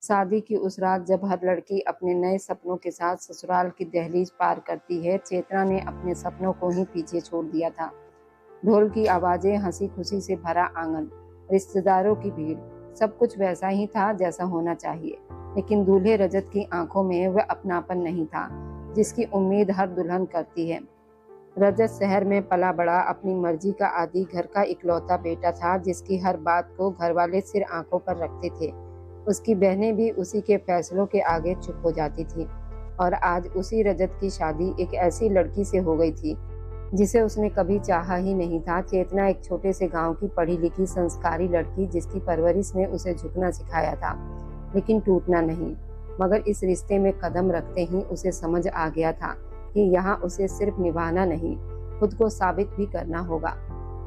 शादी की उस रात जब हर लड़की अपने नए सपनों के साथ ससुराल की दहलीज पार करती है, चेतना ने अपने सपनों को ही पीछे छोड़ दिया था। ढोल की आवाजें, हंसी खुशी से भरा आंगन, रिश्तेदारों की भीड़, सब कुछ वैसा ही था जैसा होना चाहिए। लेकिन दूल्हे रजत की आंखों में वह अपनापन नहीं था जिसकी उम्मीद हर दुल्हन करती है। रजत शहर में पला बड़ा, अपनी मर्जी का आदि, घर का इकलौता बेटा था जिसकी हर बात को घरवाले सिर आंखों पर रखते थे। उसकी बहनें भी उसी के फैसलों के आगे चुप हो जाती थी। और आज उसी रजत की शादी एक ऐसी लड़की से हो गई थी जिसे उसने कभी चाहा ही नहीं था। चेतना एक छोटे से गांव की पढ़ी लिखी संस्कारी लड़की जिसकी परवरिश ने उसे झुकना सिखाया था लेकिन टूटना नहीं। मगर इस रिश्ते में कदम रखते ही उसे समझ आ गया था कि यहाँ उसे सिर्फ निभाना नहीं, खुद को साबित भी करना होगा।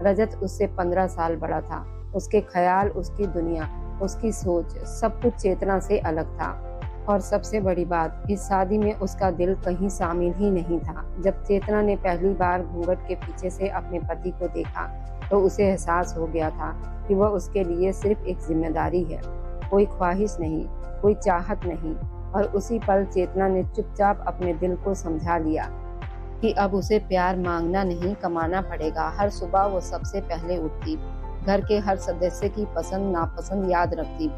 रजत उससे 15 साल बड़ा था। उसके ख्याल, उसकी दुनिया, उसकी सोच, सब कुछ चेतना से अलग था। और सबसे बड़ी बात, इस शादी में उसका दिल कहीं शामिल ही नहीं था। जब चेतना ने पहली बार घूंघट के पीछे से अपने पति को देखा तो उसे एहसास हो गया था कि वह उसके लिए सिर्फ एक जिम्मेदारी है, कोई ख्वाहिश नहीं, कोई चाहत नहीं। और उसी पल चेतना ने चुपचाप अपने दिल को समझा लिया कि अब उसे प्यार मांगना नहीं, कमाना पड़ेगा। हर सुबह वो सबसे पहले उठती, घर के हर सदस्य की पसंद नापसंद याद रखती,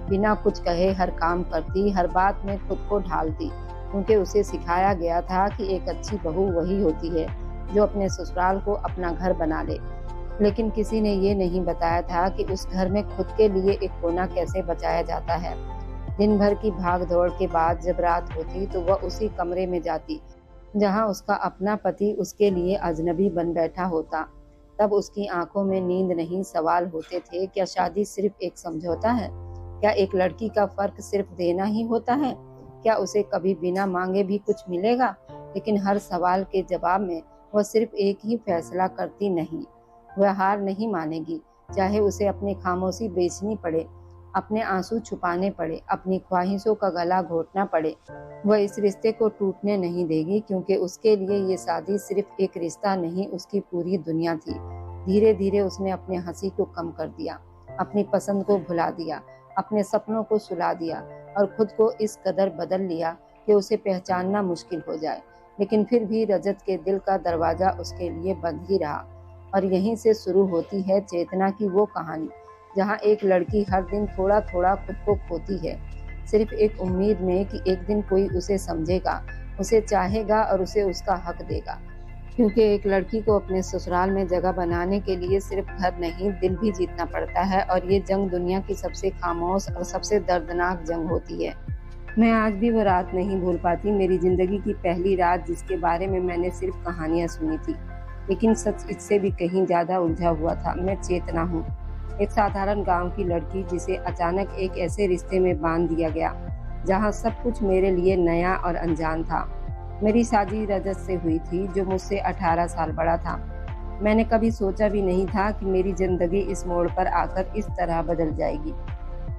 बिना कुछ कहे हर काम करती, हर बात में खुद को ढालती, क्योंकि उसे सिखाया गया था कि एक अच्छी बहू वही होती है जो अपने ससुराल को अपना घर बना ले। लेकिन किसी ने ये नहीं बताया था कि उस घर में खुद के लिए एक कोना कैसे बचाया जाता है। दिन भर की भाग दौड़ के बाद जब रात होती तो वह उसी कमरे में जाती जहां उसका अपना पति उसके लिए अजनबी बन बैठा होता। तब उसकी आंखों में नींद नहीं, सवाल होते थे, क्या शादी सिर्फ एक समझौता है? क्या एक लड़की का फर्क सिर्फ देना ही होता है? क्या उसे कभी बिना मांगे भी कुछ मिलेगा? लेकिन हर सवाल के जवाब में वह सिर्फ एक ही फैसला करती, नहीं, वह हार नहीं मानेगी, चाहे उसे अपनी खामोशी बेचनी पड़े, अपने आंसू छुपाने पड़े, अपनी ख्वाहिशों का गला घोटना पड़े। वह इस रिश्ते को टूटने नहीं देगी, क्योंकि उसके लिए ये शादी सिर्फ एक रिश्ता नहीं, उसकी पूरी दुनिया थी। धीरे धीरे उसने अपने हंसी को कम कर दिया, अपनी पसंद को भुला दिया, अपने सपनों को सुला दिया और खुद को इस कदर बदल लिया कि उसे पहचानना मुश्किल हो जाए। लेकिन फिर भी रजत के दिल का दरवाजा उसके लिए बंद ही रहा। और यहीं से शुरू होती है चेतना की वो कहानी, जहाँ एक लड़की हर दिन थोड़ा थोड़ा खुद को खोती है, सिर्फ एक उम्मीद में कि एक दिन कोई उसे समझेगा, उसे चाहेगा और उसे उसका हक देगा। क्योंकि एक लड़की को अपने ससुराल में जगह बनाने के लिए सिर्फ घर नहीं, दिल भी जीतना पड़ता है। और ये जंग दुनिया की सबसे खामोश और सबसे दर्दनाक जंग होती है। मैं आज भी वो रात नहीं भूल पाती, मेरी जिंदगी की पहली रात जिसके बारे में मैंने सिर्फ कहानियां सुनी थी, लेकिन सच इससे भी कहीं ज्यादा उलझा हुआ था। मैं चेतना हूँ, एक साधारण गांव की लड़की जिसे अचानक एक ऐसे रिश्ते में बांध दिया गया जहां सब कुछ मेरे लिए नया और अनजान था। मेरी शादी रजत से हुई थी जो मुझसे 18 साल बड़ा था। मैंने कभी सोचा भी नहीं था कि मेरी जिंदगी इस मोड़ पर आकर इस तरह बदल जाएगी।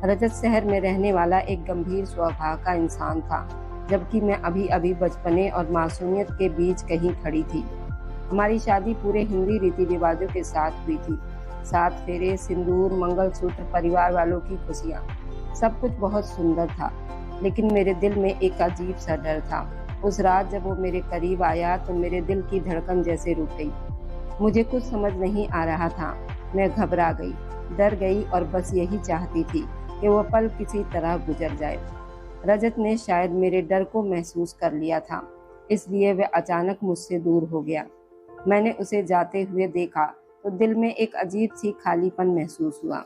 रजत शहर में रहने वाला एक गंभीर स्वभाव का इंसान था, जबकि मैं अभी अभी बचपने और मासूमियत के बीच कहीं खड़ी थी। हमारी शादी पूरे हिंदी रीति रिवाजों के साथ हुई थी, 7 फेरे, सिंदूर, मंगलसूत्र, परिवार वालों की खुशियाँ, सब कुछ बहुत सुंदर था। लेकिन मेरे दिल में एक अजीब सा डर था। उस रात जब वो मेरे करीब आया तो मेरे दिल की धड़कन जैसे रुक गई। मुझे कुछ समझ नहीं आ रहा था। मैं घबरा गई, डर गई और बस यही चाहती थी कि वो पल किसी तरह गुजर जाए। रजत ने शायद मेरे डर को महसूस कर लिया था, इसलिए वह अचानक मुझसे दूर हो गया। मैंने उसे जाते हुए देखा तो दिल में एक अजीब सी खालीपन महसूस हुआ,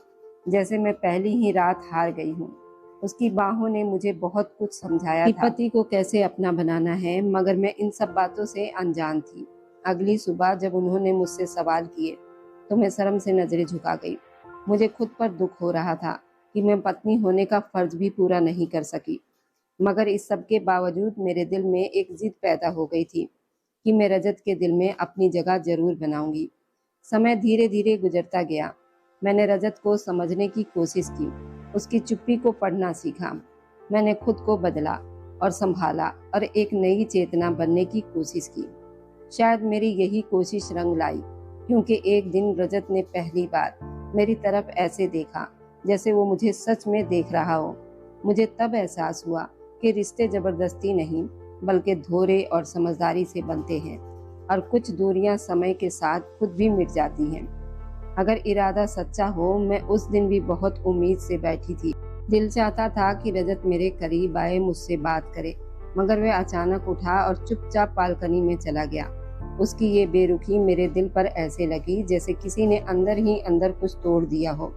जैसे मैं पहली ही रात हार गई हूँ। उसकी बाहों ने मुझे बहुत कुछ समझाया था, पति को कैसे अपना बनाना है, मगर मैं इन सब बातों से अनजान थी। अगली सुबह जब उन्होंने मुझसे सवाल किए तो मैं शर्म से नजरें झुका गई। मुझे खुद पर दुख हो रहा था कि मैं पत्नी होने का फर्ज भी पूरा नहीं कर सकी। मगर इस सब के बावजूद मेरे दिल में एक जिद पैदा हो गई थी कि मैं रजत के दिल में अपनी जगह जरूर बनाऊंगी। समय धीरे धीरे गुजरता गया। मैंने रजत को समझने की कोशिश की, उसकी चुप्पी को पढ़ना सीखा। मैंने खुद को बदला और संभाला और एक नई चेतना बनने की कोशिश की। शायद मेरी यही कोशिश रंग लाई, क्योंकि एक दिन रजत ने पहली बार मेरी तरफ ऐसे देखा जैसे वो मुझे सच में देख रहा हो। मुझे तब एहसास हुआ कि रिश्ते जबरदस्ती नहीं बल्कि धोरे और समझदारी से बनते हैं, और कुछ दूरियां समय के साथ खुद भी मिट जाती हैं अगर इरादा सच्चा हो। मैं उस दिन भी बहुत उम्मीद से बैठी थी। दिल चाहता था कि रजत मेरे करीब आए, मुझसे बात करे, मगर वह अचानक उठा और चुपचाप बालकनी में चला गया। उसकी ये बेरुखी मेरे दिल पर ऐसे लगी जैसे किसी ने अंदर ही अंदर कुछ तोड़ दिया हो।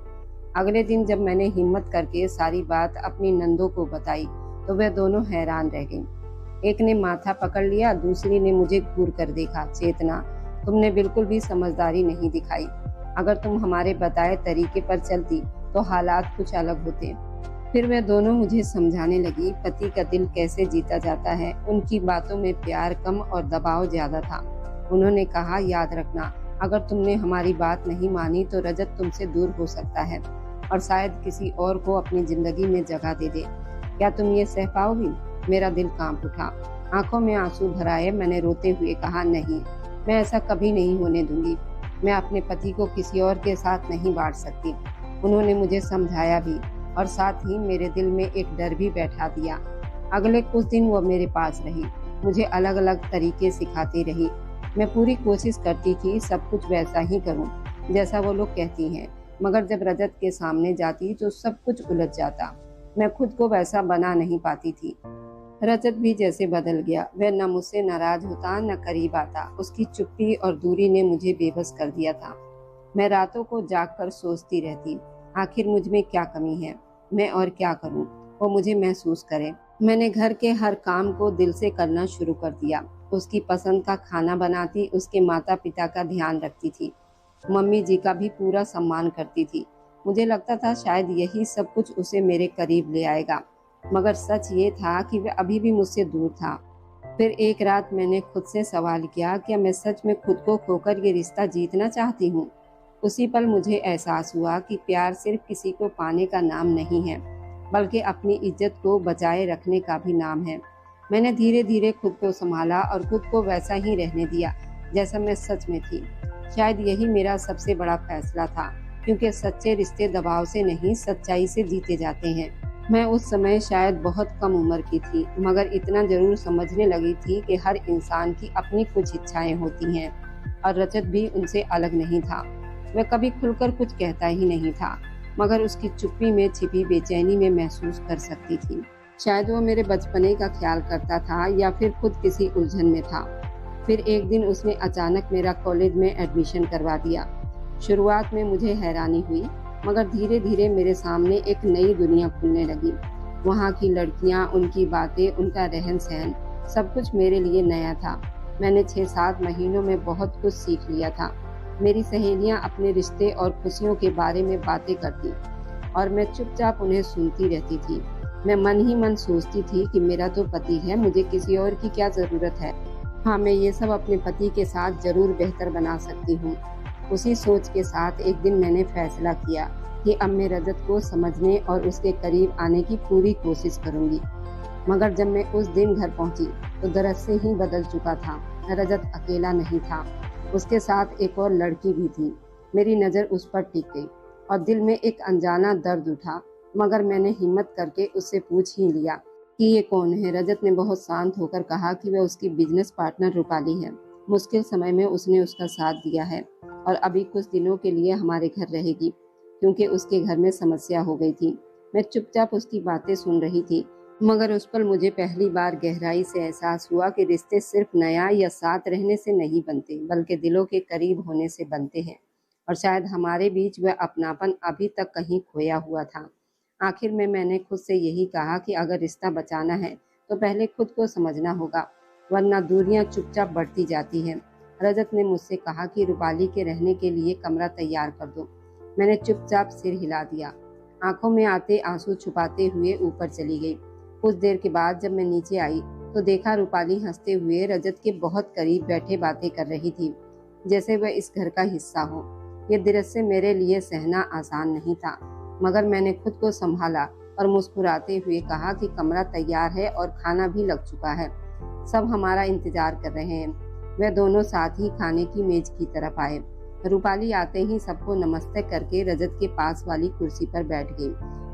अगले दिन जब मैंने हिम्मत करके सारी बात अपनी नंदों को बताई तो वह दोनों हैरान रह गईं। एक ने माथा पकड़ लिया, दूसरी ने मुझे घूर कर देखा। चेतना, तुमने बिल्कुल भी समझदारी नहीं दिखाई। अगर तुम हमारे बताए तरीके पर चलती तो हालात कुछ अलग होते। फिर वे दोनों मुझे समझाने लगी पति का दिल कैसे जीता जाता है। उनकी बातों में प्यार कम और दबाव ज्यादा था। उन्होंने कहा, याद रखना, अगर तुमने हमारी बात नहीं मानी तो रजत तुमसे दूर हो सकता है और शायद किसी और को अपनी जिंदगी में जगह दे दे। क्या तुम ये सह पाओगी? मेरा दिल कांप उठा, आंखों में आंसू भर आए। मैंने रोते हुए कहा, नहीं, मैं ऐसा कभी नहीं होने दूंगी। मैं अपने पति को किसी और के साथ नहीं बांट सकती। उन्होंने मुझे समझाया भी और साथ ही मेरे दिल में एक डर भी बैठा दिया। अगले कुछ दिन वो मेरे पास रही, मुझे अलग अलग तरीके सिखाती रही। मैं पूरी कोशिश करती थी सब कुछ वैसा ही करूं जैसा वो लोग कहती हैं, मगर जब रजत के सामने जाती तो सब कुछ उलझ जाता। मैं खुद को वैसा बना नहीं पाती थी। रजत भी जैसे बदल गया। वह न मुझसे नाराज होता न करीब आता। उसकी चुप्पी और दूरी ने मुझे बेबस कर दिया था। मैं रातों को जागकर सोचती रहती, आखिर मुझ में क्या कमी है, मैं और क्या करूं वो मुझे महसूस करे। मैंने घर के हर काम को दिल से करना शुरू कर दिया। उसकी पसंद का खाना बनाती, उसके माता पिता का ध्यान रखती थी, मम्मी जी का भी पूरा सम्मान करती थी। मुझे लगता था शायद यही सब कुछ उसे मेरे करीब ले आएगा, मगर सच ये था कि वह अभी भी मुझसे दूर था। फिर एक रात मैंने खुद से सवाल किया, क्या मैं सच में खुद को खोकर ये रिश्ता जीतना चाहती हूँ? उसी पल मुझे एहसास हुआ कि प्यार सिर्फ किसी को पाने का नाम नहीं है, बल्कि अपनी इज्जत को बचाए रखने का भी नाम है। मैंने धीरे धीरे खुद को संभाला और खुद को वैसा ही रहने दिया जैसा मैं सच में थी। शायद यही मेरा सबसे बड़ा फैसला था, क्योंकि सच्चे रिश्ते दबाव से नहीं, सच्चाई से जीते जाते हैं। मैं उस समय शायद बहुत कम उम्र की थी, मगर इतना जरूर समझने लगी थी कि हर इंसान की अपनी कुछ इच्छाएं होती हैं और रजत भी उनसे अलग नहीं था। वह कभी खुलकर कुछ कहता ही नहीं था, मगर उसकी चुप्पी में छिपी बेचैनी में महसूस कर सकती थी। शायद वो मेरे बचपने का ख्याल करता था या फिर खुद किसी उलझन में था। फिर एक दिन उसने अचानक मेरा कॉलेज में एडमिशन करवा दिया। शुरुआत में मुझे हैरानी हुई, मगर धीरे धीरे मेरे सामने एक नई दुनिया खुलने लगी। वहाँ की लड़कियाँ, उनकी बातें, उनका रहन सहन, सब कुछ मेरे लिए नया था। मैंने 6-7 महीनों में बहुत कुछ सीख लिया था। मेरी सहेलियाँ अपने रिश्ते और खुशियों के बारे में बातें करती और मैं चुपचाप उन्हें सुनती रहती थी। मैं मन ही मन सोचती थी कि मेरा तो पति है, मुझे किसी और की क्या जरूरत है। हाँ, मैं ये सब अपने पति के साथ जरूर बेहतर बना सकती हूँ। उसी सोच के साथ एक दिन मैंने फैसला किया कि अब मैं रजत को समझने और उसके करीब आने की पूरी कोशिश करूंगी। मगर जब मैं उस दिन घर पहुंची तो दरअसल ही बदल चुका था। रजत अकेला नहीं था, उसके साथ एक और लड़की भी थी। मेरी नज़र उस पर टिक गई और दिल में एक अनजाना दर्द उठा, मगर मैंने हिम्मत करके उससे पूछ ही लिया कि ये कौन है। रजत ने बहुत शांत होकर कहा कि वह उसकी बिजनेस पार्टनर रूपाली है। मुश्किल समय में उसने उसका साथ दिया है और अभी कुछ दिनों के लिए हमारे घर रहेगी, क्योंकि उसके घर में समस्या हो गई थी। मैं चुपचाप उसकी बातें सुन रही थी, मगर उस पर मुझे पहली बार गहराई से एहसास हुआ कि रिश्ते सिर्फ नया या साथ रहने से नहीं बनते, बल्कि दिलों के करीब होने से बनते हैं। और शायद हमारे बीच वह अपनापन अभी तक कहीं खोया हुआ था। आखिर में मैंने खुद से यही कहा कि अगर रिश्ता बचाना है तो पहले खुद को समझना होगा, वरना दूरियां चुपचाप बढ़ती जाती हैं। रजत ने मुझसे कहा कि रूपाली के रहने के लिए कमरा तैयार कर दो। मैंने चुपचाप सिर हिला दिया, आंखों में आते आंसू छुपाते हुए ऊपर चली गई। कुछ देर के बाद जब मैं नीचे आई तो देखा रूपाली हंसते हुए रजत के बहुत करीब बैठे बातें कर रही थी, जैसे वह इस घर का हिस्सा हो। ये दृश्य मेरे लिए सहना आसान नहीं था, मगर मैंने खुद को संभाला और मुस्कुराते हुए कहा कि कमरा तैयार है और खाना भी लग चुका है, सब हमारा इंतजार कर रहे हैं। वे दोनों साथ ही खाने की मेज की तरफ आए। रूपाली आते ही सबको नमस्ते करके रजत के पास वाली कुर्सी पर बैठ गई।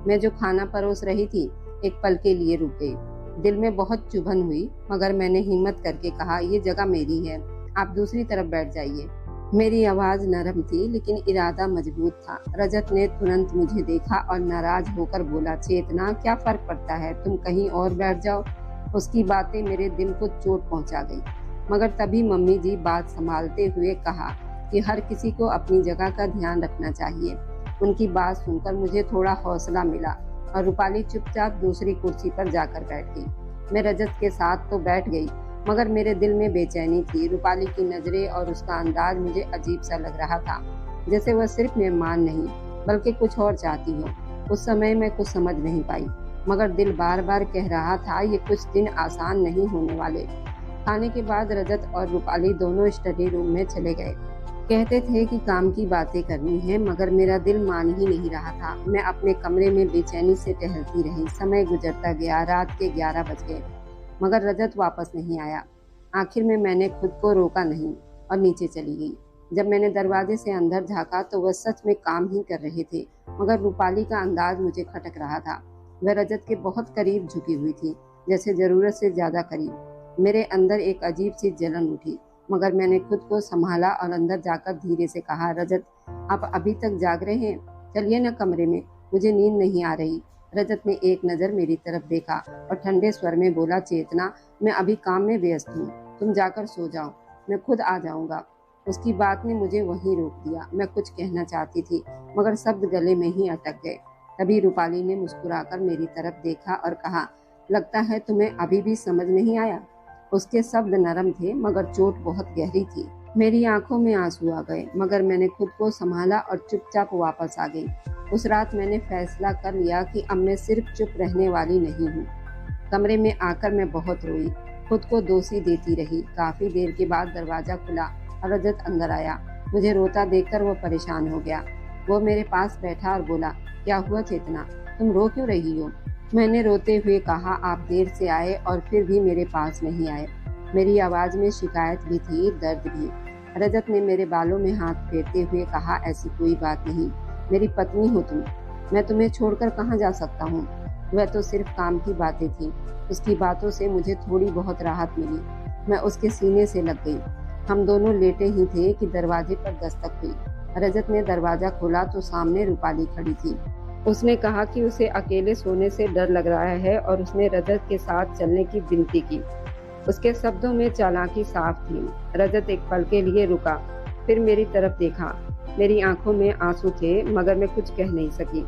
मैं जो खाना परोस रही थी एक पल के लिए रुक गई। दिल में बहुत चुभन हुई, मगर मैंने हिम्मत करके कहा, ये जगह मेरी है, आप दूसरी तरफ बैठ जाइए। मेरी आवाज नरम थी लेकिन इरादा मजबूत था। रजत ने तुरंत मुझे देखा और नाराज होकर बोला, चेतना, क्या फर्क पड़ता है, तुम कहीं और बैठ जाओ। उसकी बातें मेरे दिल को चोट पहुंचा गई। मगर तभी मम्मी जी बात संभालते हुए कहा कि हर किसी को अपनी जगह का ध्यान रखना चाहिए। उनकी बात सुनकर मुझे थोड़ा हौसला मिला और रूपाली चुपचाप दूसरी कुर्सी पर जाकर बैठ गई। मैं रजत के साथ तो बैठ गई, मगर मेरे दिल में बेचैनी थी। रूपाली की नजरें और उसका अंदाज मुझे अजीब सा लग रहा था, जैसे वह सिर्फ मेहमान नहीं बल्कि कुछ और चाहती हो। उस समय मैं कुछ समझ नहीं पाई, मगर दिल बार बार कह रहा था, ये कुछ दिन आसान नहीं होने वाले। खाने के बाद रजत और रूपाली दोनों स्टडी रूम में चले गए। कहते थे कि काम की बातें करनी है, मगर मेरा दिल मान ही नहीं रहा था। मैं अपने कमरे में बेचैनी से टहलती रही। समय गुजरता गया, रात के 11 बज गए, मगर रजत वापस नहीं आया। आखिर में मैंने खुद को रोका नहीं और नीचे चली गई। जब मैंने दरवाजे से अंदर झांका तो वह सच में काम ही कर रहे थे, मगर रूपाली का अंदाज मुझे खटक रहा था। वह रजत के बहुत करीब झुकी हुई थी, जैसे जरूरत से ज्यादा करीब। मेरे अंदर एक अजीब सी जलन उठी, मगर मैंने खुद को संभाला और अंदर जाकर धीरे से कहा, रजत, आप अभी तक जाग रहे हैं? चलिए न कमरे में, मुझे नींद नहीं आ रही। रजत ने एक नज़र मेरी तरफ देखा और ठंडे स्वर में बोला, चेतना, मैं अभी काम में व्यस्त हूँ, तुम जाकर सो जाओ, मैं खुद आ जाऊंगा। उसकी बात ने मुझे वहीं रोक दिया। मैं कुछ कहना चाहती थी, मगर शब्द गले में ही अटक गए। तभी रूपाली ने मुस्कुराकर मेरी तरफ देखा और कहा, लगता है तुम्हें अभी भी समझ नहीं आया। उसके शब्द नरम थे, मगर चोट बहुत गहरी थी। मेरी आंखों में आंसू आ गए, मगर मैंने खुद को संभाला और चुपचाप वापस आ गई। उस रात मैंने फैसला कर लिया कि अब मैं सिर्फ चुप रहने वाली नहीं हूँ। कमरे में आकर मैं बहुत रोई, खुद को दोषी देती रही। काफी देर के बाद दरवाजा खुला और रजत अंदर आया। मुझे रोता देखकर वो परेशान हो गया। वो मेरे पास बैठा और बोला, क्या हुआ चेतना, तुम रो क्यों रही हो? मैंने रोते हुए कहा, आप देर से आए और फिर भी मेरे पास नहीं आए। मेरी आवाज में शिकायत भी थी, दर्द भी। रजत ने मेरे बालों में हाथ फेरते हुए कहा, ऐसी कोई बात नहीं, मेरी पत्नी हो तुम, मैं तुम्हें छोड़कर कहाँ जा सकता हूँ। वह तो सिर्फ काम की बातें थी। उसकी बातों से मुझे थोड़ी बहुत राहत मिली। मैं उसके सीने से लग गई। हम दोनों लेटे ही थे कि दरवाजे पर दस्तक हुई। रजत ने दरवाजा खोला तो सामने रूपाली खड़ी थी। उसने कहा कि उसे अकेले सोने से डर लग रहा है और उसने रजत के साथ चलने की विनती की। उसके शब्दों में चालाकी साफ थी। रजत एक पल के लिए रुका, फिर मेरी तरफ देखा। मेरी आंखों में आंसू थे, मगर मैं कुछ कह नहीं सकी।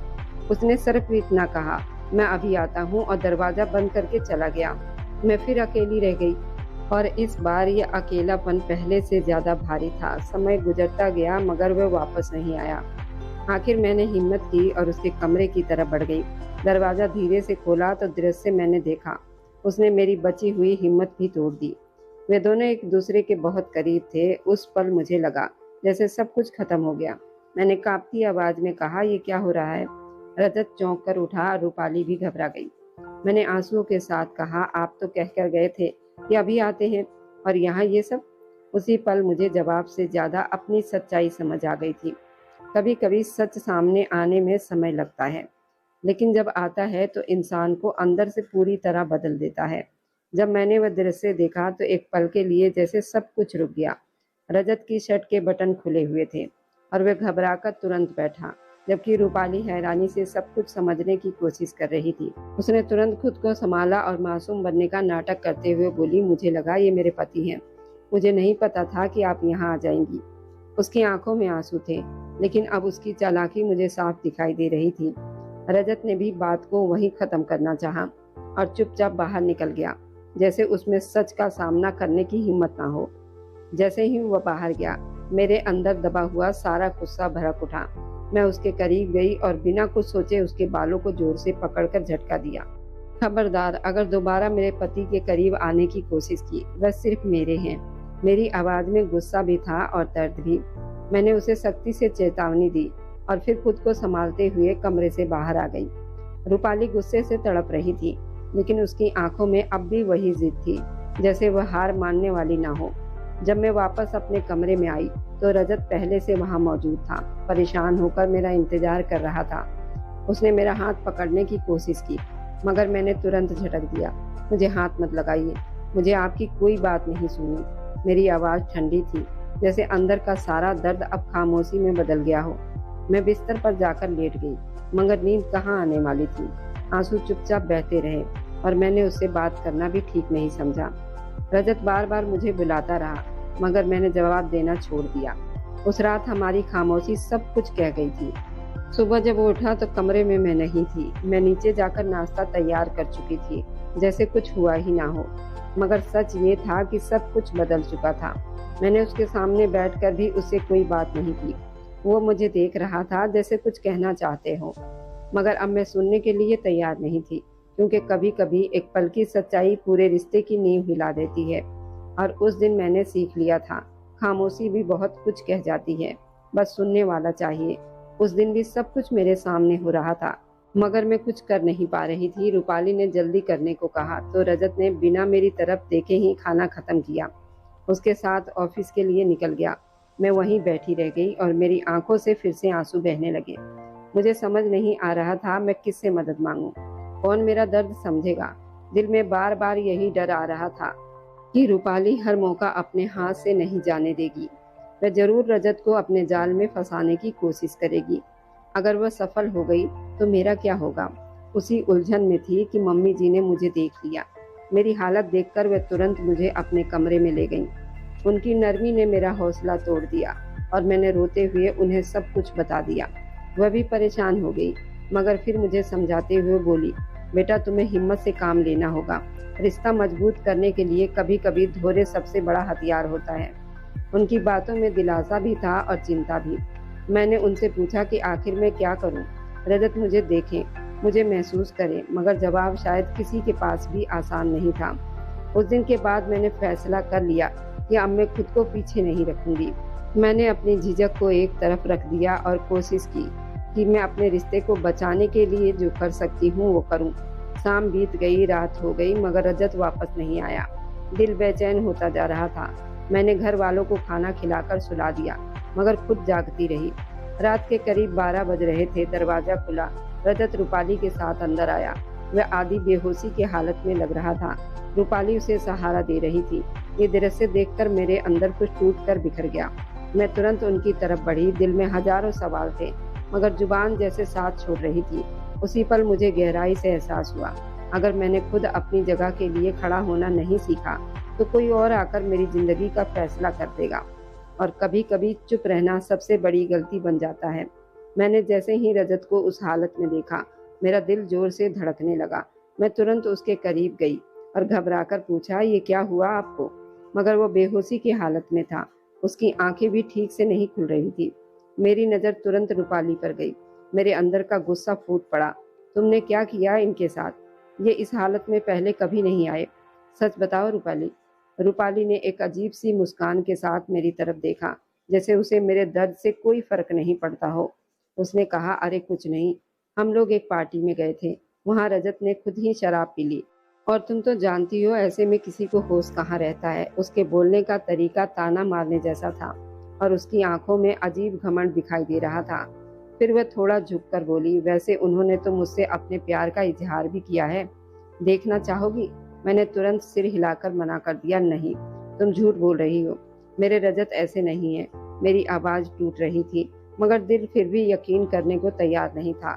उसने सिर्फ इतना कहा, मैं अभी आता हूँ, और दरवाजा बंद करके चला गया। मैं फिर अकेली रह गई, और इस बार यह अकेलापन पहले से ज्यादा भारी था। समय गुजरता गया, मगर वह वापस नहीं आया। आखिर मैंने हिम्मत की और उसके कमरे की तरफ बढ़ गई। दरवाजा धीरे से खोला तो दृश्य मैंने देखा। उसने मेरी बची हुई हिम्मत भी तोड़ दी। वे दोनों एक दूसरे के बहुत करीब थे। उस पल मुझे लगा जैसे सब कुछ खत्म हो गया। मैंने कांपती आवाज में कहा, ये क्या हो रहा है? रजत चौंक कर उठा, रूपाली भी घबरा गई। मैंने आंसुओं के साथ कहा, आप तो कहकर गए थे कि अभी आते हैं, और यहाँ ये सब। उसी पल मुझे जवाब से ज्यादा अपनी सच्चाई समझ आ गई थी। कभी कभी सच सामने आने में समय लगता है, लेकिन जब आता है तो इंसान को अंदर से पूरी तरह बदल देता है। जब मैंने वह दृश्य देखा तो एक पल के लिए जैसे सब कुछ रुक गया। रजत की शर्ट के बटन खुले हुए थे और वह घबराकर तुरंत बैठा, जबकि रूपाली हैरानी से सब कुछ समझने की कोशिश कर रही थी। उसने तुरंत खुद को संभाला और मासूम बनने का नाटक करते हुए बोली, मुझे लगा ये मेरे पति हैं, मुझे नहीं पता था कि आप यहाँ आ जाएंगी। उसकी आंखों में आंसू थे, लेकिन अब उसकी चालाकी मुझे साफ दिखाई दे रही थी। रजत ने भी बात को वहीं खत्म करना चाहा और चुपचाप बाहर निकल गया, जैसे उसमें सच का सामना करने की हिम्मत ना हो। जैसे ही वह बाहर गया, मेरे अंदर दबा हुआ सारा गुस्सा भड़क उठा। मैं उसके करीब गई और बिना कुछ सोचे उसके बालों को जोर से पकड़कर झटका दिया। खबरदार, अगर दोबारा मेरे पति के करीब आने की कोशिश की, वह सिर्फ मेरे हैं। मेरी आवाज में गुस्सा भी था और दर्द भी। मैंने उसे सख्ती से चेतावनी दी और फिर खुद को संभालते हुए कमरे से बाहर आ गई। रूपाली गुस्से से तड़प रही थी, लेकिन उसकी आंखों में अब भी वही जिद थी, जैसे वह हार मानने वाली ना हो। जब मैं वापस अपने कमरे में आई तो रजत पहले से वहां मौजूद था। परेशान होकर मेरा इंतजार कर रहा था। उसने मेरा हाथ पकड़ने की कोशिश की, मगर मैंने तुरंत झटक दिया। मुझे हाथ मत लगाइए, मुझे आपकी कोई बात नहीं सुनी। मेरी आवाज़ ठंडी थी, जैसे अंदर का सारा दर्द अब खामोशी में बदल गया हो। मैं बिस्तर पर जाकर लेट गई, मगर नींद कहाँ आने वाली थी। आंसू चुपचाप बहते रहे और मैंने उससे बात करना भी ठीक नहीं समझा। रजत बार बार मुझे बुलाता रहा, मगर मैंने जवाब देना छोड़ दिया। उस रात हमारी खामोशी सब कुछ कह गई थी। सुबह जब वो उठा तो कमरे में मैं नहीं थी। मैं नीचे जाकर नाश्ता तैयार कर चुकी थी, जैसे कुछ हुआ ही ना हो। मगर सच ये था कि सब कुछ बदल चुका था। मैंने उसके सामने बैठकर भी उससे कोई बात नहीं की। वो मुझे देख रहा था जैसे कुछ कहना चाहते हो, मगर अब मैं सुनने के लिए तैयार नहीं थी, क्योंकि कभी कभी एक पल की सच्चाई पूरे रिश्ते की नींव हिला देती है। और उस दिन मैंने सीख लिया था, खामोशी भी बहुत कुछ कह जाती है, बस सुनने वाला चाहिए। उस दिन भी सब कुछ मेरे सामने हो रहा था, मगर मैं कुछ कर नहीं पा रही थी। रूपाली ने जल्दी करने को कहा तो रजत ने बिना मेरी तरफ देखे ही खाना खत्म किया। उसके साथ ऑफिस के लिए निकल गया। मैं वहीं बैठी रह गई और मेरी आंखों से फिर से आंसू बहने लगे। मुझे समझ नहीं आ रहा था मैं किससे मदद मांगूं, कौन मेरा दर्द समझेगा। दिल में बार बार यही डर आ रहा था कि रूपाली हर मौका अपने हाथ से नहीं जाने देगी। वह जरूर रजत को अपने जाल में फंसाने की कोशिश करेगी। अगर वह सफल हो गई तो मेरा क्या होगा। उसी उलझन में थी कि मम्मी जी ने मुझे देख लिया। मेरी हालत देखकर वह तुरंत मुझे अपने कमरे में ले गईं। उनकी नरमी ने मेरा हौसला तोड़ दिया और मैंने रोते हुए उन्हें सब कुछ बता दिया। वह भी परेशान हो गई, मगर फिर मुझे समझाते हुए बोली, बेटा तुम्हें हिम्मत से काम लेना होगा। रिश्ता मजबूत करने के लिए कभी कभी धैर्य सबसे बड़ा हथियार होता है। उनकी बातों में दिलासा भी था और चिंता भी। मैंने उनसे पूछा कि आखिर मैं क्या करूं? रजत मुझे देखे, मुझे महसूस करे, मगर जवाब शायद किसी के पास भी आसान नहीं था। उस दिन के बाद मैंने फैसला कर लिया कि अब मैं खुद को पीछे नहीं रखूंगी। मैंने अपनी झिझक को एक तरफ रख दिया और कोशिश की कि मैं अपने रिश्ते को बचाने के लिए जो कर सकती हूँ वो करूँ। शाम बीत गई, रात हो गई, मगर रजत वापस नहीं आया। दिल बेचैन होता जा रहा था। मैंने घर वालों को खाना खिलाकर सुला दिया, मगर खुद जागती रही। रात के करीब 12 बज रहे थे। दरवाजा खुला। रजत रूपाली के साथ अंदर आया। वह आधी बेहोशी की हालत में लग रहा था। रूपाली उसे सहारा दे रही थी। ये दृश्य देखकर मेरे अंदर कुछ टूट कर बिखर गया। मैं तुरंत उनकी तरफ बढ़ी। दिल में हजारों सवाल थे, मगर जुबान जैसे साथ छोड़ रही थी। उसी पल मुझे गहराई से एहसास हुआ, अगर मैंने खुद अपनी जगह के लिए खड़ा होना नहीं सीखा तो कोई और आकर मेरी जिंदगी का फैसला कर देगा। और कभी कभी चुप रहना सबसे बड़ी गलती बन जाता है। मैंने जैसे ही रजत को उस हालत में देखा, मेरा दिल जोर से धड़कने लगा। मैं तुरंत उसके करीब गई और घबराकर पूछा, ये क्या हुआ आपको? मगर वो बेहोशी की हालत में था। उसकी आंखें भी ठीक से नहीं खुल रही थी। मेरी नज़र तुरंत रूपाली पर गई। मेरे अंदर का गुस्सा फूट पड़ा। तुमने क्या किया इनके साथ? ये इस हालत में पहले कभी नहीं आए। सच बताओ रूपाली। रूपाली ने एक अजीब सी मुस्कान के साथ मेरी तरफ देखा, जैसे उसे मेरे दर्द से कोई फर्क नहीं पड़ता हो। उसने कहा, अरे कुछ नहीं, हम लोग एक पार्टी में गए थे, वहाँ रजत ने खुद ही शराब पी ली। और तुम तो जानती हो ऐसे में किसी को होश कहाँ रहता है। उसके बोलने का तरीका ताना मारने जैसा था और उसकी आंखों में अजीब घमंड दिखाई दे रहा था। फिर वह थोड़ा झुककर बोली, वैसे उन्होंने तो मुझसे अपने प्यार का इजहार भी किया है, देखना चाहोगी? मैंने तुरंत सिर हिलाकर मना कर दिया, नहीं, तुम झूठ बोल रही हो, मेरे रजत ऐसे नहीं है। मेरी आवाज़ टूट रही थी, मगर दिल फिर भी यकीन करने को तैयार नहीं था।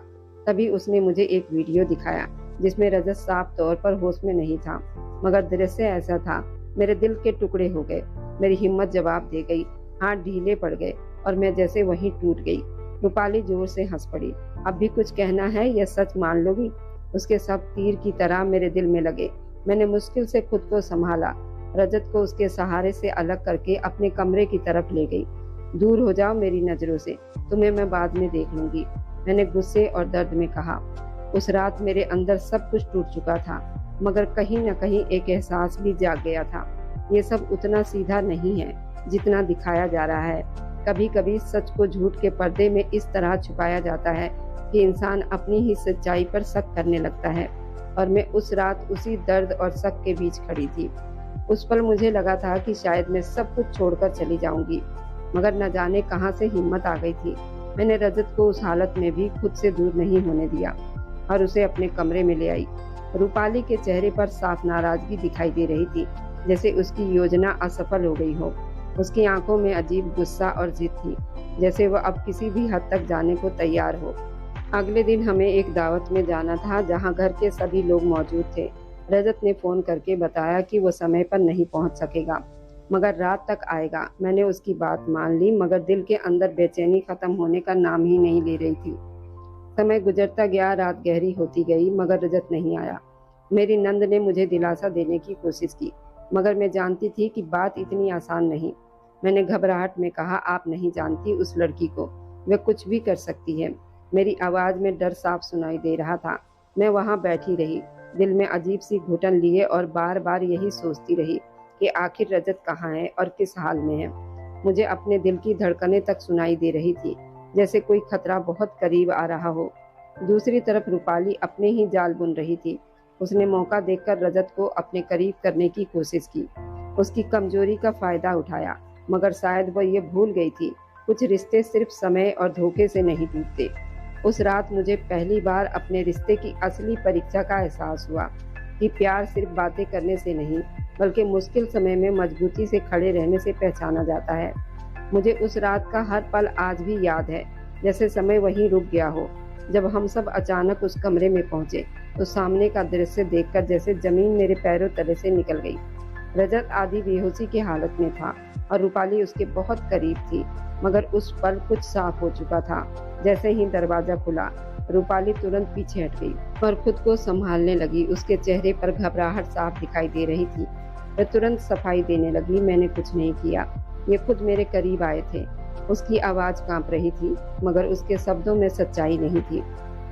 तभी उसने मुझे एक वीडियो दिखाया जिसमें रजत साफ तौर पर होश में नहीं था, मगर दृश्य ऐसा था, मेरे दिल के टुकड़े हो गए। मेरी हिम्मत जवाब दे गई, हाथ ढीले पड़ गए और मैं जैसे वहीं टूट गई। रूपाली जोर से हंस पड़ी। अब भी कुछ कहना है या सच मान लोगी? उसके सब तीर की तरह मेरे दिल में लगे। मैंने मुश्किल से खुद को संभाला। रजत को उसके सहारे से अलग करके अपने कमरे की तरफ ले गई। दूर हो जाओ मेरी नजरों से, तुम्हें मैं बाद में देख लूंगी, मैंने गुस्से और दर्द में कहा। उस रात मेरे अंदर सब कुछ टूट चुका था, मगर कहीं न कहीं एक एहसास भी जाग गया था। ये सब उतना सीधा नहीं है जितना दिखाया जा रहा है। कभी कभी सच को झूठ के पर्दे में इस तरह छुपाया जाता है कि इंसान अपनी ही सच्चाई पर शक करने लगता है। और मैं उस रात उसी दर्द और शक के बीच खड़ी थी। उस पल मुझे लगा था कि शायद मैं सब कुछ छोड़कर चली जाऊंगी, मगर न जाने कहां से हिम्मत आ गई थी। मैंने रजत को उस हालत में भी खुद से दूर नहीं होने दिया और उसे अपने कमरे में ले आई। रूपाली के चेहरे पर साफ नाराजगी दिखाई दे रही थी, जैसे उसकी योजना असफल हो गई हो। उसकी आंखों में अजीब गुस्सा और जिद थी, जैसे वह अब किसी भी हद तक जाने को तैयार हो। अगले दिन हमें एक दावत में जाना था, जहां घर के सभी लोग मौजूद थे। रजत ने फोन करके बताया कि वो समय पर नहीं पहुंच सकेगा, मगर रात तक आएगा। मैंने उसकी बात मान ली, मगर दिल के अंदर बेचैनी खत्म होने का नाम ही नहीं ले रही थी। समय गुजरता गया, रात गहरी होती गई, मगर रजत नहीं आया। मेरी नंद ने मुझे दिलासा देने की कोशिश की, मगर मैं जानती थी कि बात इतनी आसान नहीं। मैंने घबराहट में कहा, आप नहीं जानती उस लड़की को, वह कुछ भी कर सकती है। मेरी आवाज में डर साफ सुनाई दे रहा था। मैं वहां बैठी रही, दिल में अजीब सी घुटन लिए, और बार बार यही सोचती रही कि आखिर रजत कहाँ है और किस हाल में है। मुझे अपने दिल की धड़कनें तक सुनाई दे रही थी, जैसे कोई खतरा बहुत करीब आ रहा हो। दूसरी तरफ रूपाली अपने ही जाल बुन रही थी। उसने मौका देखकर रजत को अपने करीब करने की कोशिश की, उसकी कमजोरी का फायदा उठाया, मगर शायद वह ये भूल गई थी, कुछ रिश्ते सिर्फ समय और धोखे से नहीं टूटते। उस रात मुझे पहली बार अपने रिश्ते की असली परीक्षा का एहसास हुआ कि प्यार सिर्फ बातें करने से नहीं, बल्कि मुश्किल समय में मजबूती से खड़े रहने से पहचाना जाता है। मुझे उस रात का हर पल आज भी याद है, जैसे समय वहीं रुक गया हो। जब हम सब अचानक उस कमरे में पहुंचे, तो सामने का दृश्य देखकर जैसे जमीन मेरे पैरों तले से निकल गई। रजत आधी बेहोशी की हालत में था और रूपाली उसके बहुत करीब थी, मगर उस पल कुछ साफ हो चुका था। जैसे ही दरवाजा खुला, रूपाली तुरंत पीछे हट गई और खुद को संभालने लगी। उसके चेहरे पर घबराहट साफ दिखाई दे रही थी। वह तुरंत सफाई देने लगी, मैंने कुछ नहीं किया, ये खुद मेरे करीब आए थे। उसकी आवाज कांप रही थी, मगर उसके शब्दों में सच्चाई नहीं थी।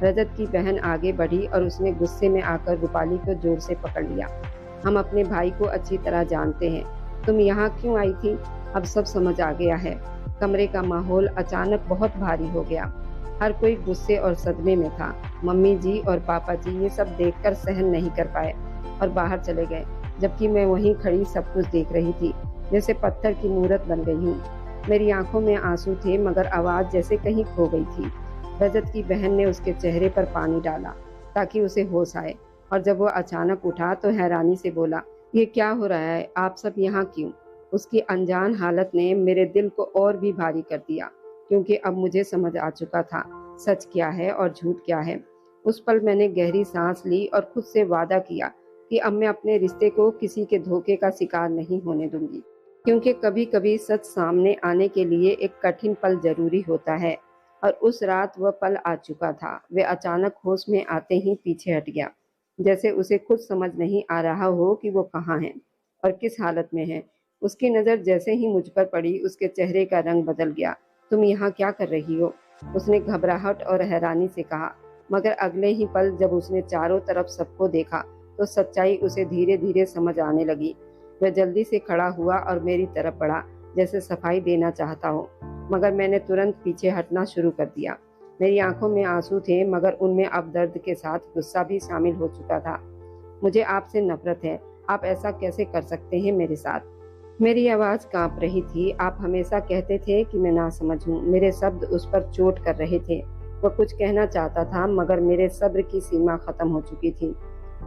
रजत की बहन आगे बढ़ी और उसने गुस्से में आकर रूपाली को जोर से पकड़ लिया। हम अपने भाई को अच्छी तरह जानते हैं, तुम यहाँ क्यों आई थी? अब सब समझ आ गया है। कमरे का माहौल अचानक बहुत भारी हो गया। हर कोई गुस्से और सदमे में था। मम्मी जी और पापा जी ये सब देखकर सहन नहीं कर पाए और बाहर चले गए, जबकि मैं वहीं खड़ी सब कुछ देख रही थी, जैसे पत्थर की मूरत बन गई हूँ। मेरी आंखों में आंसू थे, मगर आवाज जैसे कहीं खो गई थी। रजत की बहन ने उसके चेहरे पर पानी डाला ताकि उसे होश आए, और जब वह अचानक उठा तो हैरानी से बोला, ये क्या हो रहा है? आप सब यहाँ क्यों? उसकी अनजान हालत ने मेरे दिल को और भी भारी कर दिया, क्योंकि अब मुझे समझ आ चुका था सच क्या है और झूठ क्या है। उस पल मैंने गहरी सांस ली और खुद से वादा किया कि अब मैं अपने रिश्ते को किसी के धोखे का शिकार नहीं होने दूंगी, क्योंकि कभी कभी सच सामने आने के लिए एक कठिन पल जरूरी होता है। और उस रात वह पल आ चुका था। वह अचानक होश में आते ही पीछे हट गया, जैसे उसे खुद समझ नहीं आ रहा हो कि वो कहाँ है और किस हालत में है। उसकी नज़र जैसे ही मुझ पर पड़ी, उसके चेहरे का रंग बदल गया। तुम यहाँ क्या कर रही हो? उसने घबराहट और हैरानी से कहा, मगर अगले ही पल जब उसने चारों तरफ सबको देखा, तो सच्चाई उसे धीरे धीरे समझ आने लगी। वह जल्दी से खड़ा हुआ और मेरी तरफ बढ़ा, जैसे सफाई देना चाहता हो, मगर मैंने तुरंत पीछे हटना शुरू कर दिया। मेरी आंखों में आंसू थे, मगर उनमें अब दर्द के साथ गुस्सा भी शामिल हो चुका था। मुझे आपसे नफरत है, आप ऐसा कैसे कर सकते हैं मेरे साथ? मेरी आवाज कांप रही थी। आप हमेशा कहते थे कि मैं नासमझ हूँ। मेरे शब्द उस पर चोट कर रहे थे। वह कुछ कहना चाहता था, मगर मेरे सब्र की सीमा खत्म हो चुकी थी।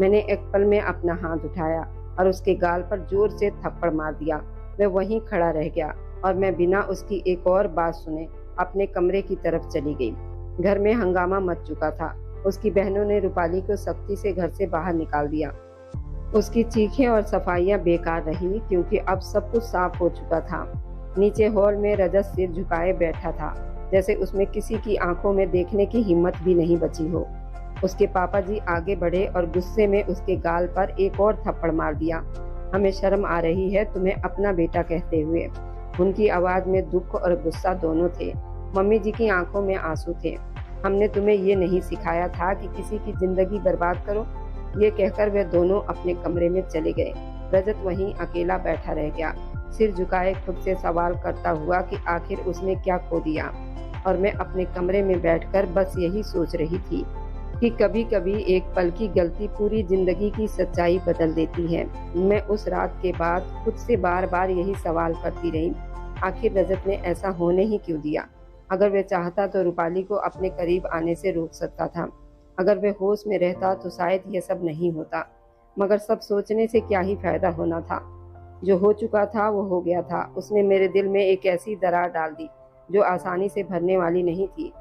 मैंने एक पल में अपना हाथ उठाया और उसके गाल पर जोर से थप्पड़ मार दिया। वह वहीं खड़ा रह गया और मैं बिना उसकी एक और बात सुने अपने कमरे की तरफ चली गई। घर में हंगामा मच चुका था। उसकी बहनों ने रूपाली को सख्ती से घर से बाहर निकाल दिया। उसकी चीखें और सफाइयां बेकार रही, क्योंकि अब सब कुछ साफ हो चुका था। नीचे हॉल में रजत सिर झुकाए बैठा था, जैसे उसमें किसी की आंखों में देखने की हिम्मत भी नहीं बची हो। उसके पापा जी आगे बढ़े और गुस्से में उसके गाल पर एक और थप्पड़ मार दिया। हमें शर्म आ रही है तुम्हें अपना बेटा कहते हुए। उनकी आवाज में दुख और गुस्सा दोनों थे। मम्मी जी की आंखों में आंसू थे। हमने तुम्हें ये नहीं सिखाया था कि किसी की जिंदगी बर्बाद करो? ये कहकर वे दोनों अपने कमरे में चले गए। रजत वहीं अकेला बैठा रह गया, सिर झुकाए खुद से सवाल करता हुआ कि आखिर उसने क्या खो दिया। और मैं अपने कमरे में बैठकर बस यही सोच रही थी कि कभी कभी एक पल की गलती पूरी जिंदगी की सच्चाई बदल देती है। मैं उस रात के बाद खुद से बार बार यही सवाल करती रही, आखिर रजत ने ऐसा होने ही क्यों दिया? अगर वह चाहता तो रूपाली को अपने करीब आने से रोक सकता था। अगर वह होश में रहता तो शायद यह सब नहीं होता, मगर सब सोचने से क्या ही फायदा होना था। जो हो चुका था वो हो गया था। उसने मेरे दिल में एक ऐसी दरार डाल दी जो आसानी से भरने वाली नहीं थी।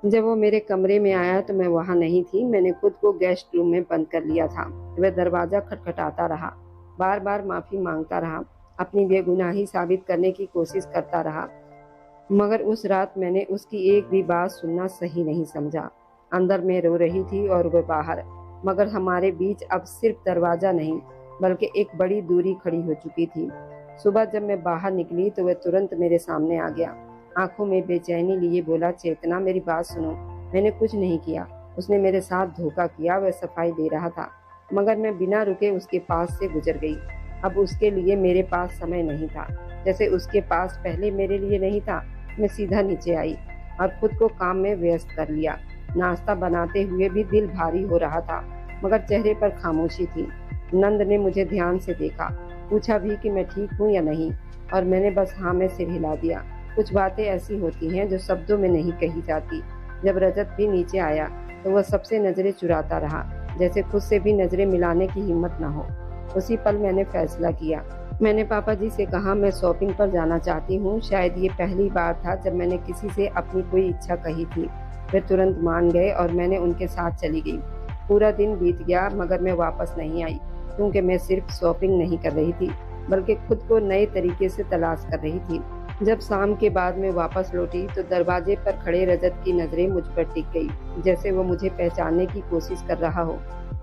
जब वो मेरे कमरे में आया तो मैं वहां नहीं थी। मैंने खुद को गेस्ट रूम में बंद कर लिया था। वह दरवाजा खटखटाता रहा, बार बार माफी मांगता रहा, अपनी बेगुनाही साबित करने की कोशिश करता रहा, मगर उस रात मैंने उसकी एक भी बात सुनना सही नहीं समझा। अंदर मैं रो रही थी और वह बाहर, मगर हमारे बीच अब सिर्फ दरवाजा नहीं बल्कि एक बड़ी दूरी खड़ी हो चुकी थी। सुबह जब मैं बाहर निकली तो वह तुरंत मेरे सामने आ गया। आंखों में बेचैनी लिए बोला, चेतना मेरी बात सुनो। मैंने कुछ नहीं किया। उसने मेरे साथ धोखा किया। वह सफाई दे रहा था, मगर मैं बिना रुके उसके पास से गुजर गई। अब उसके लिए मेरे पास समय नहीं था, जैसे उसके पास पहले मेरे लिए नहीं था। मैं सीधा नीचे आई और खुद को काम में व्यस्त कर लिया। नाश्ता बनाते हुए भी दिल भारी हो रहा था, मगर चेहरे पर खामोशी थी। नंद ने मुझे ध्यान से देखा, पूछा भी कि मैं ठीक हूँ या नहीं, और मैंने बस हाँ में सिर हिला दिया। कुछ बातें ऐसी होती हैं जो शब्दों में नहीं कही जाती। जब रजत भी नीचे आया तो वह सबसे नजरें चुराता रहा, जैसे खुद से भी नजरें मिलाने की हिम्मत न हो। उसी पल मैंने फैसला किया। मैंने पापा जी से कहा, मैं शॉपिंग पर जाना चाहती हूँ। शायद ये पहली बार था जब मैंने किसी से अपनी कोई इच्छा कही थी। वे तुरंत मान गए और मैंने उनके साथ चली गई। पूरा दिन बीत गया मगर मैं वापस नहीं आई, क्योंकि मैं सिर्फ शॉपिंग नहीं कर रही थी बल्कि खुद को नए तरीके से तलाश कर रही थी। जब शाम के बाद मैं वापस लौटी तो दरवाजे पर खड़े रजत की नजरें मुझ पर टिक गई, जैसे वो मुझे पहचानने की कोशिश कर रहा हो।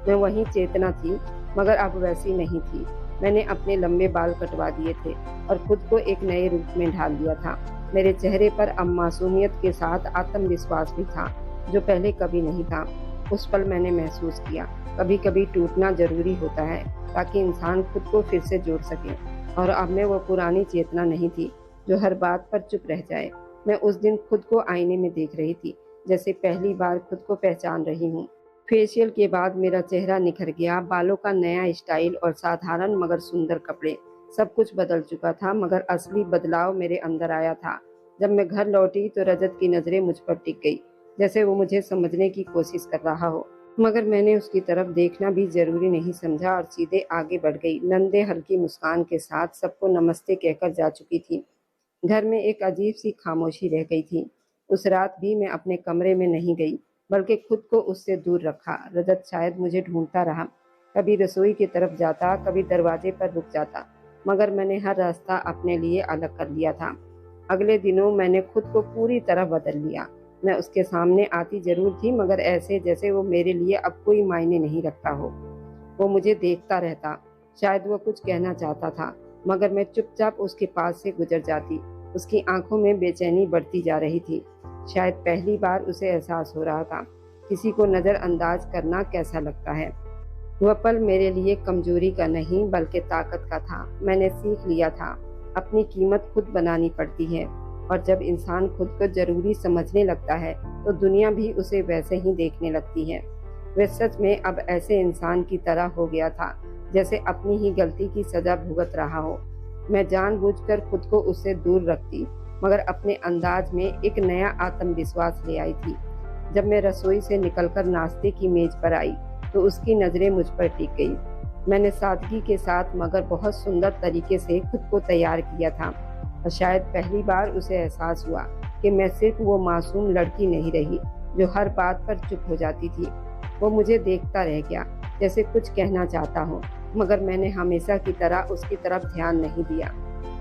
मैं वही चेतना थी, मगर अब वैसी नहीं थी। मैंने अपने लंबे बाल कटवा दिए थे और खुद को एक नए रूप में ढाल दिया था। मेरे चेहरे पर अब मासूमियत के साथ आत्मविश्वास भी था, जो पहले कभी नहीं था। उस पल मैंने महसूस किया, कभी कभी टूटना जरूरी होता है ताकि इंसान खुद को फिर से जोड़ सके। और अब मैं वो पुरानी चेतना नहीं थी जो हर बात पर चुप रह जाए। मैं उस दिन खुद को आईने में देख रही थी, जैसे पहली बार खुद को पहचान रही हूँ। फेशियल के बाद मेरा चेहरा निखर गया, बालों का नया स्टाइल और साधारण मगर सुंदर कपड़े। सब कुछ बदल चुका था, मगर असली बदलाव मेरे अंदर आया था जब मैं घर लौटी तो रजत की नजरें मुझ पर टिक गई, जैसे वो मुझे समझने की कोशिश कर रहा हो। मगर मैंने उसकी तरफ देखना भी जरूरी नहीं समझा और सीधे आगे बढ़ गई। नंदे हल्की मुस्कान के साथ सबको नमस्ते कहकर जा चुकी थी। घर में एक अजीब सी खामोशी रह गई थी। उस रात भी मैं अपने कमरे में नहीं गई, बल्कि खुद को उससे दूर रखा। रजत शायद मुझे ढूंढता रहा, कभी रसोई की तरफ जाता, कभी दरवाजे पर रुक जाता, मगर मैंने हर रास्ता अपने लिए अलग कर लिया था। अगले दिनों मैंने खुद को पूरी तरह बदल लिया। मैं उसके सामने आती जरूर थी, मगर ऐसे जैसे वो मेरे लिए अब कोई मायने नहीं रखता हो। वो मुझे देखता रहता, शायद वो कुछ कहना चाहता था, मगर मैं चुपचाप उसके पास से गुजर जाती। उसकी आंखों में बेचैनी बढ़ती जा रही थी। शायद पहली बार उसे एहसास हो रहा था किसी को नजरअंदाज करना कैसा लगता है। वह पल मेरे लिए कमजोरी का नहीं बल्कि ताकत का था। मैंने सीख लिया था अपनी कीमत खुद बनानी पड़ती है, और जब इंसान खुद को जरूरी समझने लगता है तो दुनिया भी उसे वैसे ही देखने लगती है। वह सच में अब ऐसे इंसान की तरह हो गया था जैसे अपनी ही गलती की सजा भुगत रहा हो। मैं जानबूझकर खुद को उससे दूर रखती, मगर अपने अंदाज में एक नया आत्मविश्वास ले आई थी। जब मैं रसोई से निकलकर नाश्ते की मेज पर आई तो उसकी नजरें मुझ पर टिक गई। मैंने सादगी के साथ मगर बहुत सुंदर तरीके से खुद को तैयार किया था, और शायद पहली बार उसे एहसास हुआ कि मैं सिर्फ वो मासूम लड़की नहीं रही जो हर बात पर चुप हो जाती थी। वो मुझे देखता रह गया, जैसे कुछ कहना चाहता हो, मगर मैंने हमेशा की तरह उसकी तरफ ध्यान नहीं दिया।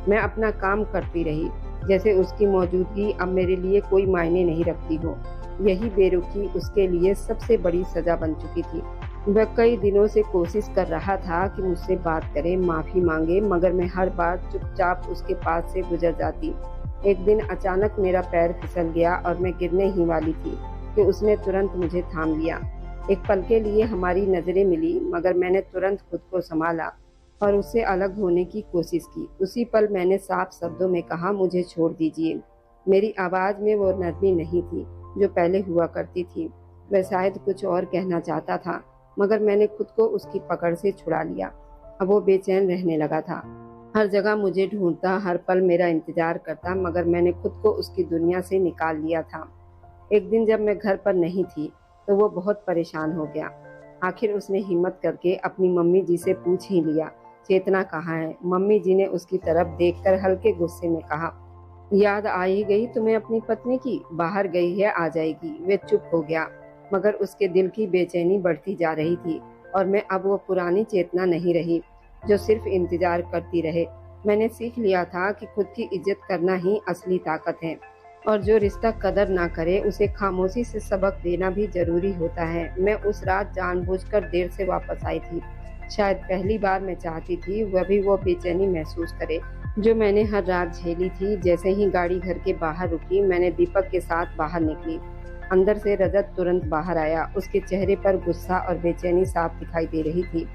मैं अपना काम करती रही, जैसे उसकी मौजूदगी अब मेरे लिए कोई मायने नहीं रखती हो। यही बेरुखी उसके लिए सबसे बड़ी सजा बन चुकी थी। वह कई दिनों से कोशिश कर रहा था कि मुझसे बात करे, माफी मांगे, मगर मैं हर बार चुपचाप उसके पास से गुजर जाती। एक दिन अचानक मेरा पैर फिसल गया और मैं गिरने ही वाली थी कि उसने तुरंत मुझे थाम लिया। एक पल के लिए हमारी नजरें मिली, मगर मैंने तुरंत खुद को संभाला और उससे अलग होने की कोशिश की। उसी पल मैंने साफ शब्दों में कहा, मुझे छोड़ दीजिए। मेरी आवाज में वो नरमी नहीं थी जो पहले हुआ करती थी। वह शायद कुछ और कहना चाहता था, मगर मैंने खुद को उसकी पकड़ से छुड़ा लिया। अब वो बेचैन रहने लगा था, हर जगह मुझे ढूंढता, हर पल मेरा इंतजार करता, मगर मैंने खुद को उसकी दुनिया से निकाल लिया था। एक दिन जब मैं घर पर नहीं थी तो वो बहुत परेशान हो गया। आखिर उसने हिम्मत करके अपनी मम्मी जी से पूछ ही लिया, चेतना कहाँ है। मम्मी जी ने उसकी तरफ देखकर हल्के गुस्से में कहा, याद आ ही गई तुम्हें अपनी पत्नी की, बाहर गई है, आ जाएगी। वे चुप हो गया, मगर उसके दिल की बेचैनी बढ़ती जा रही थी। और मैं अब वो पुरानी चेतना नहीं रही जो सिर्फ इंतजार करती रहे। मैंने सीख लिया था कि खुद की इज्जत करना ही असली ताकत है, और जो रिश्ता कदर ना करे उसे खामोशी से सबक देना भी जरूरी होता है। मैं उस रात जानबूझकर देर से वापस आई थी। शायद पहली बार मैं चाहती थी वह भी वो बेचैनी महसूस करे जो मैंने हर रात झेली थी। जैसे ही गाड़ी घर के बाहर रुकी, मैंने दीपक के साथ बाहर निकली। अंदर से रजत तुरंत बाहर आया। उसके चेहरे पर गुस्सा और बेचैनी साफ दिखाई दे रही थी।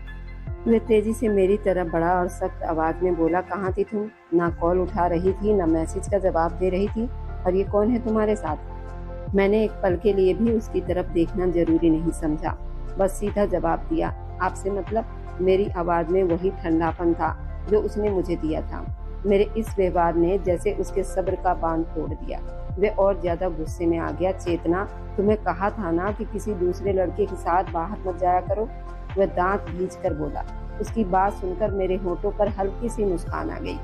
वह तेजी से मेरी तरफ बढ़ा और सख्त आवाज में बोला, कहाँ थी तुम? ना कॉल उठा रही थी, ना मैसेज का जवाब दे रही थी, और ये कौन है तुम्हारे साथ? मैंने एक पल के लिए भी उसकी तरफ देखना जरूरी नहीं समझा, बस सीधा जवाब दिया, आपसे मतलब? मेरी आवाज में वही ठंडापन था जो उसने मुझे दिया था। मेरे इस व्यवहार ने जैसे उसके सब्र का बांध तोड़ दिया। वह और ज्यादा गुस्से में आ गया। चेतना, तुम्हें कहा था ना कि किसी दूसरे लड़के के साथ बाहर मत जाया करो, वह दांत भींच कर बोला। उसकी बात सुनकर मेरे होठों पर हल्की सी मुस्कान आ गई।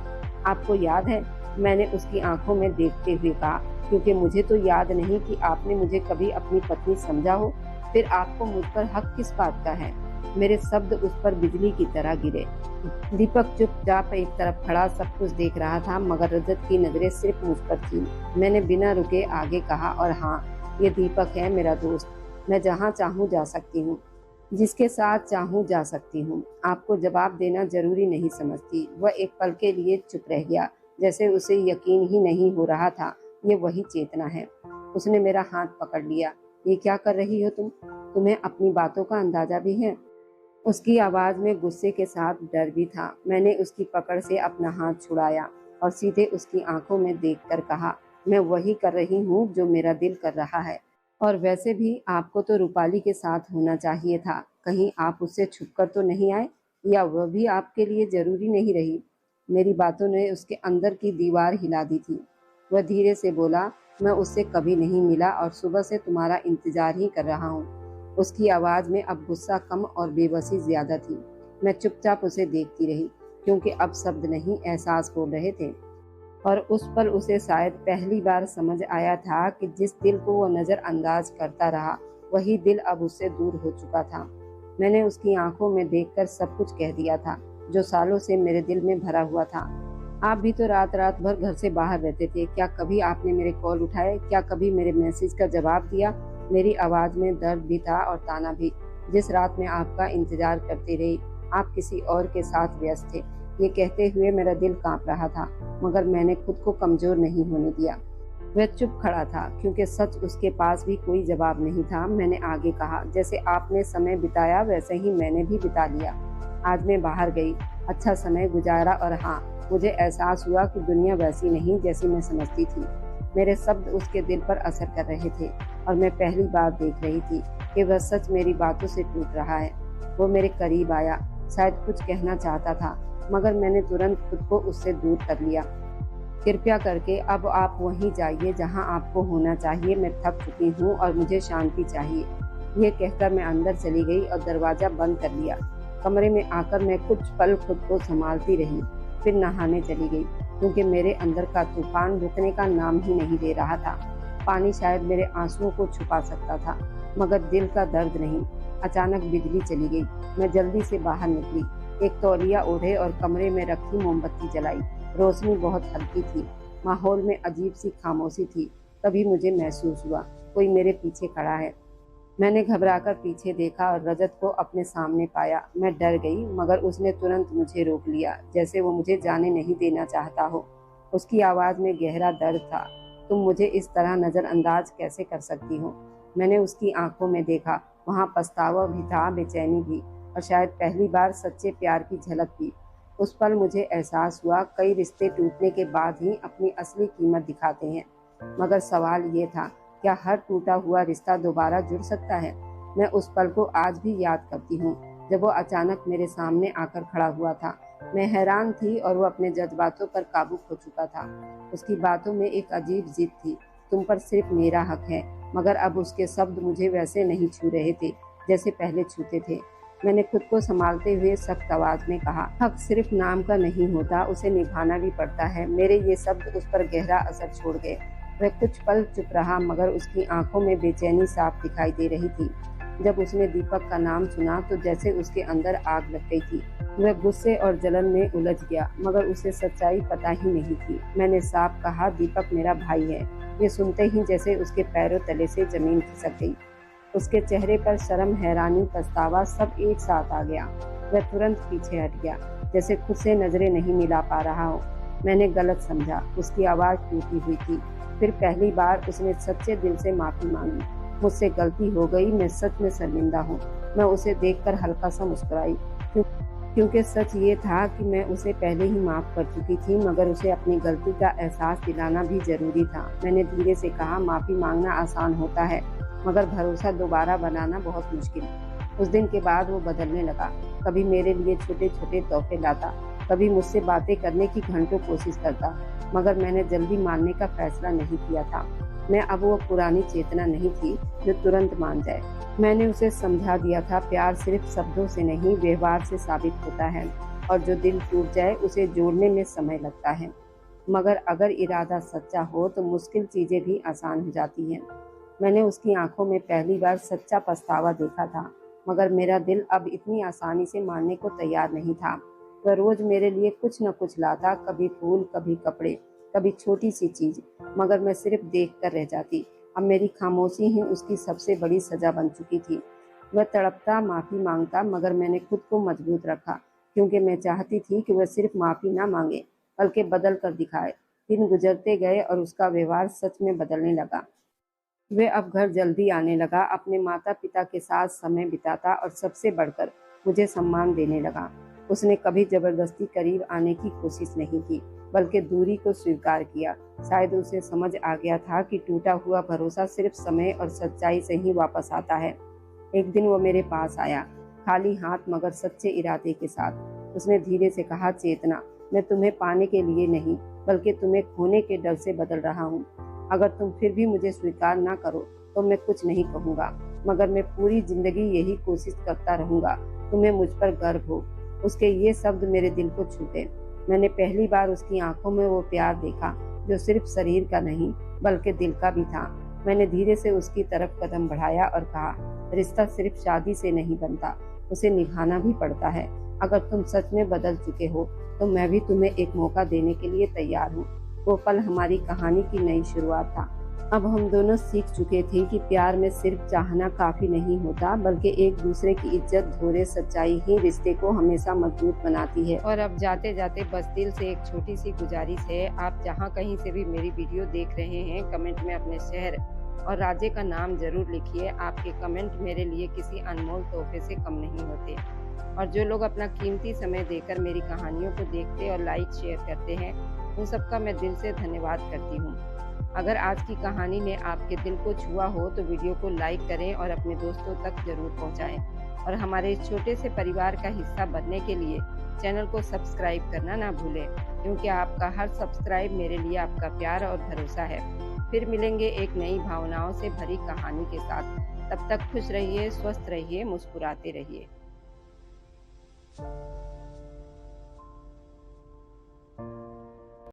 आपको याद है? मैंने उसकी आंखों में देखते हुए कहा, क्योंकि मुझे तो याद नहीं कि आपने मुझे कभी अपनी पत्नी समझा हो। फिर आपको मुझ पर हक किस बात का है? मेरे शब्द उस पर बिजली की तरह गिरे। दीपक चुपचाप एक तरफ खड़ा सब कुछ देख रहा था, मगर रजत की नजरें सिर्फ मुझ पर थी। मैंने बिना रुके आगे कहा, और हाँ, ये दीपक है मेरा दोस्त। मैं जहाँ चाहूँ जा सकती हूँ, जिसके साथ चाहूँ जा सकती हूँ। आपको जवाब देना जरूरी नहीं समझती। वह एक पल के लिए चुप रह गया, जैसे उसे यकीन ही नहीं हो रहा था ये वही चेतना है। उसने मेरा हाथ पकड़ लिया। ये क्या कर रही हो तुम? तुम्हें अपनी बातों का अंदाजा भी है? उसकी आवाज में गुस्से के साथ डर भी था। मैंने उसकी पकड़ से अपना हाथ छुड़ाया और सीधे उसकी आंखों में देखकर कहा, मैं वही कर रही हूँ जो मेरा दिल कर रहा है। और वैसे भी आपको तो रूपाली के साथ होना चाहिए था। कहीं आप उससे छुपकर तो नहीं आए, या वह भी आपके लिए जरूरी नहीं रही? मेरी बातों ने उसके अंदर की दीवार हिला दी थी। वह धीरे से बोला, मैं उससे कभी नहीं मिला और सुबह से तुम्हारा इंतजार ही कर रहा हूँ। उसकी आवाज में अब गुस्सा कम और बेबसी ज्यादा थी। मैं चुपचाप उसे देखती रही, क्योंकि अब शब्द नहीं एहसास बोल रहे थे। और उस पल उसे शायद पहली बार समझ आया था कि जिस दिल को वो नजरअंदाज करता रहा, वही दिल अब उससे दूर हो चुका था। मैंने उसकी आंखों में देखकर सब कुछ कह दिया था जो सालों से मेरे दिल में भरा हुआ था। आप भी तो रात रात भर घर से बाहर रहते थे। क्या कभी आपने मेरे कॉल उठाए? क्या कभी मेरे मैसेज का जवाब दिया? मेरी आवाज में दर्द भी था और ताना भी। जिस रात में आपका इंतजार करती रही, आप किसी और के साथ व्यस्त थे। ये कहते हुए मेरा दिल कांप रहा था, मगर मैंने खुद को कमजोर नहीं होने दिया। वह चुप खड़ा था, क्योंकि सच उसके पास भी कोई जवाब नहीं था। मैंने आगे कहा, जैसे आपने समय बिताया वैसे ही मैंने भी बिता लिया। आज मैं बाहर गई, अच्छा समय गुजारा, और हाँ, मुझे एहसास हुआ कि दुनिया वैसी नहीं जैसी मैं समझती थी। मेरे शब्द उसके दिल पर असर कर रहे थे, और मैं पहली बार देख रही थी कि वह सच मेरी बातों से टूट रहा है। वो मेरे करीब आया, शायद कुछ कहना चाहता था, मगर मैंने तुरंत खुद को उससे दूर कर लिया। कृपया करके अब आप वहीं जाइए जहां आपको होना चाहिए। मैं थक चुकी हूँ और मुझे शांति चाहिए। ये कहकर मैं अंदर चली गई और दरवाजा बंद कर लिया। कमरे में आकर मैं कुछ पल खुद को संभालती रही, फिर नहाने चली गई, क्योंकि मेरे अंदर का तूफान रुकने का नाम ही नहीं ले रहा था। पानी शायद मेरे आंसुओं को छुपा सकता था, मगर दिल का दर्द नहीं। अचानक बिजली चली गई। मैं जल्दी से बाहर निकली, एक तौलिया ओढ़े और कमरे में रखी मोमबत्ती जलाई। रोशनी बहुत हल्की थी, माहौल में अजीब सी खामोशी थी। तभी मुझे महसूस हुआ कोई मेरे पीछे खड़ा है। मैंने घबराकर पीछे देखा और रजत को अपने सामने पाया। मैं डर गई, मगर उसने तुरंत मुझे रोक लिया, जैसे वो मुझे जाने नहीं देना चाहता हो। उसकी आवाज में गहरा दर्द था। तुम मुझे इस तरह नजरअंदाज कैसे कर सकती हो? मैंने उसकी आंखों में देखा, वहाँ पछतावा भी था, बेचैनी भी, और शायद पहली बार सच्चे प्यार की झलक भी। उस पल मुझे एहसास हुआ, कई रिश्ते टूटने के बाद ही अपनी असली कीमत दिखाते हैं, मगर सवाल ये था, क्या हर टूटा हुआ रिश्ता दोबारा जुड़ सकता है? मैं उस पल को आज भी याद करती हूँ, जब वो अचानक मेरे सामने आकर खड़ा हुआ था। मैं हैरान थी और वो अपने जज्बातों पर काबू खो चुका था। उसकी बातों में एक अजीब जिद थी, तुम पर सिर्फ मेरा हक है, मगर अब उसके शब्द मुझे वैसे नहीं छू रहे थे जैसे पहले छूते थे। मैंने खुद को संभालते हुए सख्त आवाज में कहा, हक सिर्फ नाम का नहीं होता, उसे निभाना भी पड़ता है। मेरे ये शब्द उस पर गहरा असर छोड़ गए। वह कुछ पल चुप रहा, मगर उसकी आंखों में बेचैनी साफ दिखाई दे रही थी। जब उसने दीपक का नाम सुना तो जैसे उसके अंदर आग लग गई थी। वह गुस्से और जलन में उलझ गया, मगर उसे सच्चाई पता ही नहीं थी। मैंने साफ कहा, दीपक मेरा भाई है। ये सुनते ही जैसे उसके पैरों तले से जमीन खिसक गई। उसके चेहरे पर शर्म, हैरानी, पछतावा सब एक साथ आ गया। वह तुरंत पीछे हट गया, जैसे खुद से नजरें नहीं मिला पा रहा हो। मैंने गलत समझा। उसकी आवाज टूटी हुई थी। फिर पहली बार उसने सच्चे दिल से माफी मांगी। मुझसे गलती हो गई, मैं सच में शर्मिंदा हूँ। मैं उसे देखकर हल्का सा मुस्कुराई, क्योंकि सच ये था कि मैं उसे पहले ही माफ कर चुकी थी, मगर उसे अपनी गलती का एहसास दिलाना भी जरूरी था। मैंने धीरे से कहा, माफी मांगना आसान होता है, मगर भरोसा दोबारा बनाना बहुत मुश्किल। उस दिन के बाद वो बदलने लगा। कभी मेरे लिए छोटे छोटे तोहफे लाता, कभी मुझसे बातें करने की घंटों कोशिश करता, मगर मैंने जल्दी मानने का फैसला नहीं किया था। मैं अब वो पुरानी चेतना नहीं थी जो तुरंत मान जाए। मैंने उसे समझा दिया था, प्यार सिर्फ शब्दों से नहीं, व्यवहार से साबित होता है, और जो दिल टूट जाए उसे जोड़ने में समय लगता है। मगर अगर इरादा सच्चा हो तो मुश्किल चीजें भी आसान हो जाती हैं। मैंने उसकी आंखों में पहली बार सच्चा पछतावा देखा था, मगर मेरा दिल अब इतनी आसानी से मानने को तैयार नहीं था। वह रोज मेरे लिए कुछ न कुछ लाता, कभी फूल, कभी कपड़े, कभी छोटी सी चीज, मगर मैं सिर्फ देख कर रह जाती। अब मेरी खामोशी ही उसकी सबसे बड़ी सजा बन चुकी थी। वह तड़पता, माफी मांगता, मगर मैंने खुद को मजबूत रखा, क्योंकि मैं चाहती थी कि वह सिर्फ माफी ना मांगे, बल्कि बदल कर दिखाए। दिन गुजरते गए और उसका व्यवहार सच में बदलने लगा। वह अब घर जल्दी आने लगा, अपने माता पिता के साथ समय बिताता और सबसे बढ़कर मुझे सम्मान देने लगा। उसने कभी जबरदस्ती करीब आने की कोशिश नहीं की, बल्कि दूरी को स्वीकार किया। शायद उसे समझ आ गया था कि टूटा हुआ भरोसा सिर्फ समय और सच्चाई से ही वापस आता है। एक दिन वो मेरे पास आया, खाली हाथ मगर सच्चे इरादे के साथ। उसने धीरे से कहा, चेतना, मैं तुम्हें पाने के लिए नहीं, बल्कि तुम्हें खोने के डर से बदल रहा हूँ। अगर तुम फिर भी मुझे स्वीकार ना करो तो मैं कुछ नहीं कहूँगा, मगर मैं पूरी जिंदगी यही कोशिश करता रहूँगा, तुम्हें मुझ पर गर्व हो। उसके ये शब्द मेरे दिल को छूटे। मैंने पहली बार उसकी आंखों में वो प्यार देखा जो सिर्फ शरीर का नहीं, बल्कि दिल का भी था। मैंने धीरे से उसकी तरफ कदम बढ़ाया और कहा, रिश्ता सिर्फ शादी से नहीं बनता, उसे निभाना भी पड़ता है। अगर तुम सच में बदल चुके हो तो मैं भी तुम्हें एक मौका देने के लिए तैयार हूँ। वो पल हमारी कहानी की नई शुरुआत था। अब हम दोनों सीख चुके थे कि प्यार में सिर्फ चाहना काफी नहीं होता, बल्कि एक दूसरे की इज्जत, धैर्य, सच्चाई ही रिश्ते को हमेशा मजबूत बनाती है। और अब जाते जाते बस दिल से एक छोटी सी गुजारिश है, आप जहाँ कहीं से भी मेरी वीडियो देख रहे हैं, कमेंट में अपने शहर और राज्य का नाम जरूर लिखिए। आपके कमेंट मेरे लिए किसी अनमोल तोहफे से कम नहीं होते। और जो लोग अपना कीमती समय देकर मेरी कहानियों को देखते और लाइक शेयर करते हैं, उन सबका मैं दिल से धन्यवाद करती हूँ। अगर आज की कहानी ने आपके दिल को छुआ हो तो वीडियो को लाइक करें और अपने दोस्तों तक जरूर पहुँचाएं। और हमारे इस छोटे से परिवार का हिस्सा बनने के लिए चैनल को सब्सक्राइब करना ना भूलें, क्योंकि आपका हर सब्सक्राइब मेरे लिए आपका प्यार और भरोसा है। फिर मिलेंगे एक नई भावनाओं से भरी कहानी के साथ। तब तक खुश रहिए, स्वस्थ रहिए, मुस्कुराते रहिए।